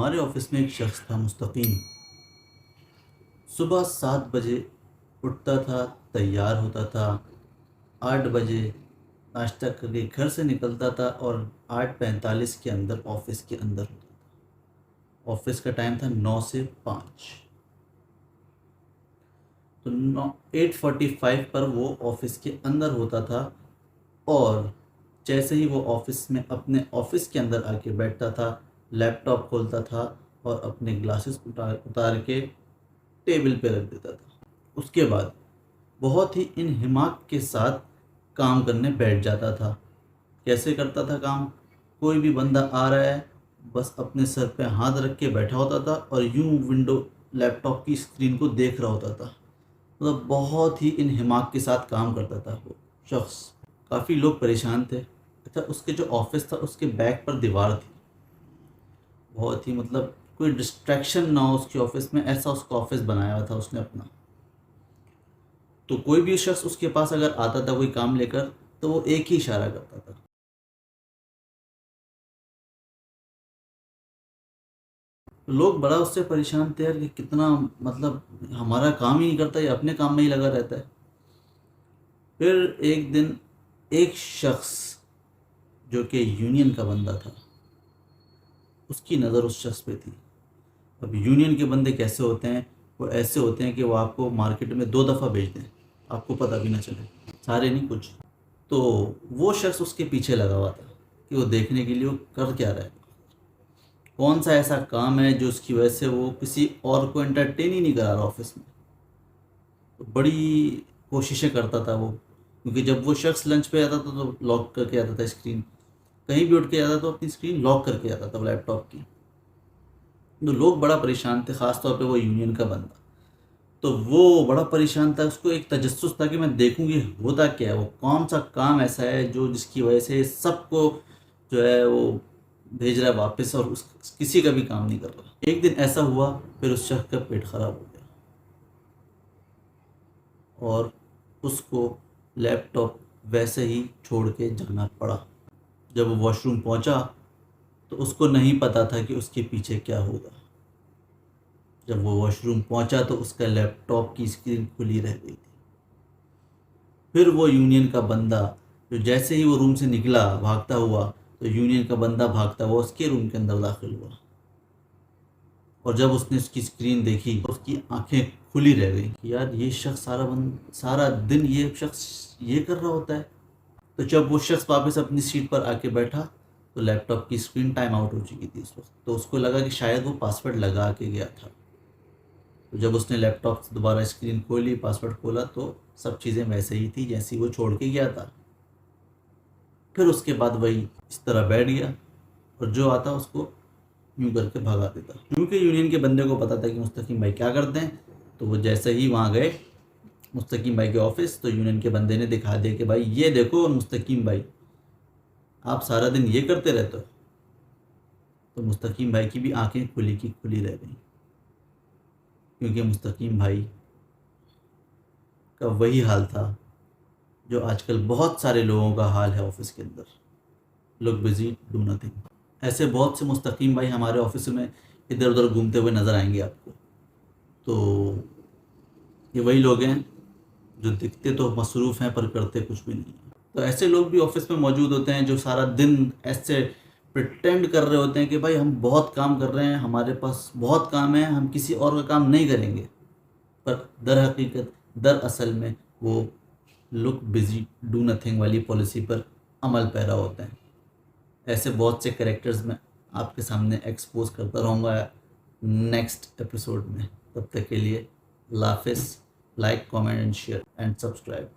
हमारे ऑफिस में एक शख्स था मुस्तकीम। सुबह 7 बजे उठता था, तैयार होता था, 8 बजे नाश्ता करके घर से निकलता था और 8:45 के अंदर ऑफिस के अंदर होता था। ऑफिस का टाइम था 9 से 5। तो 8:45 पर वो ऑफिस के अंदर होता था और जैसे ही वो ऑफिस में अपने ऑफिस के अंदर आके बैठता था, लैपटॉप खोलता था और अपने ग्लासेस उतार उतार के टेबल पे रख देता था। उसके बाद बहुत ही इन्हिमाक के साथ काम करने बैठ जाता था। कैसे करता था काम? कोई भी बंदा आ रहा है, बस अपने सर पे हाथ रख के बैठा होता था और यूं विंडो लैपटॉप की स्क्रीन को देख रहा होता था। मतलब बहुत ही इन्हिमाक के साथ काम करता था वो शख्स। काफ़ी लोग परेशान थे। अच्छा, उसके जो ऑफिस था उसके बैक पर दीवार थी। बहुत ही मतलब कोई डिस्ट्रैक्शन ना हो उसके ऑफिस में, ऐसा उसका ऑफिस बनाया हुआ था उसने अपना। तो कोई भी शख्स उसके पास अगर आता था कोई काम लेकर, तो वो एक ही इशारा करता था। लोग बड़ा उससे परेशान थे यार कि कितना मतलब हमारा काम ही नहीं करता, ये अपने काम में ही लगा रहता है। फिर एक दिन एक शख्स जो कि यूनियन का बंदा था, उसकी नज़र उस शख्स पे थी। अब यूनियन के बंदे कैसे होते हैं? वो ऐसे होते हैं कि वो आपको मार्केट में 2 दफ़ा बेच दें, आपको पता भी ना चले। सारे नहीं, कुछ। तो वो शख्स उसके पीछे लगा हुआ था कि वो देखने के लिए वो कर क्या रहा है, कौन सा ऐसा काम है जो उसकी वजह से वो किसी और को एंटरटेन ही नहीं करा रहा ऑफिस में। तो बड़ी कोशिशें करता था वो, क्योंकि जब वो शख्स लंच पे आता था तो लॉक करके आता था स्क्रीन। कहीं भी उठ के आता तो अपनी स्क्रीन लॉक करके आता था लैपटॉप की। तो लोग बड़ा परेशान थे, ख़ास तौर पे वो यूनियन का बंदा। तो वो बड़ा परेशान था, उसको एक तजस्सुस था कि मैं देखूंगी होता क्या है, वो कौन सा काम ऐसा है जो जिसकी वजह से सबको जो है वो भेज रहा है वापस और उस किसी का भी काम नहीं कर रहा। एक दिन ऐसा हुआ, फिर उस शख्स का पेट खराब हो गया और उसको लैपटॉप वैसे ही छोड़ के जाना पड़ा। जब वो वॉशरूम पहुंचा तो उसको नहीं पता था कि उसके पीछे क्या होगा। जब वो वॉशरूम पहुंचा तो उसका लैपटॉप की स्क्रीन खुली रह गई थी। फिर वो यूनियन का बंदा जो जैसे ही वो रूम से निकला भागता हुआ, तो यूनियन का बंदा भागता हुआ उसके रूम के अंदर दाखिल हुआ और जब उसने उसकी स्क्रीन देखी तो उसकी आंखें खुली रह गई कि यार ये शख्स सारा दिन ये शख्स ये कर रहा होता है। तो जब वो शख्स वापस अपनी सीट पर आके बैठा तो लैपटॉप की स्क्रीन टाइम आउट हो चुकी थी इस वक्त। तो उसको लगा कि शायद वो पासवर्ड लगा के गया था। तो जब उसने लैपटॉप से दोबारा स्क्रीन खोली, पासवर्ड खोला, तो सब चीज़ें वैसे ही थी जैसी वो छोड़ के गया था। फिर उसके बाद वही इस तरह बैठ गया और जो आता उसको यूं करके भगा देता। क्योंकि यूनियन के बंदे को पता था कि मुस्तकीम भाई क्या करते हैं, तो वो जैसे ही वहाँ गए मुस्तकीम भाई के ऑफिस, तो यूनियन के बंदे ने दिखा दिया कि भाई ये देखो मुस्तकीम भाई, आप सारा दिन ये करते रहते हो। तो मुस्तकीम भाई की भी आंखें खुली की खुली रह गई, क्योंकि मुस्तकीम भाई का वही हाल था जो आजकल बहुत सारे लोगों का हाल है ऑफिस के अंदर। लोग बिजी डू नथिंग। ऐसे बहुत से मुस्तकीम भाई हमारे ऑफिस में इधर उधर घूमते हुए नज़र आएंगे आपको। तो ये वही लोग हैं जो दिखते तो मसरूफ़ हैं पर करते कुछ भी नहीं है। तो ऐसे लोग भी ऑफिस में मौजूद होते हैं जो सारा दिन ऐसे प्रिटेंड कर रहे होते हैं कि भाई हम बहुत काम कर रहे हैं, हमारे पास बहुत काम है, हम किसी और का काम नहीं करेंगे। पर दर हकीकत दरअसल में वो लुक बिजी डू नथिंग वाली पॉलिसी पर अमल पैरा होते हैं। ऐसे बहुत से कैरेक्टर्स मैं आपके सामने एक्सपोज करता रहूँगा नेक्स्ट एपिसोड में। तब तक के लिए अल्लाह हाफ़िज़। Like, comment and share and subscribe.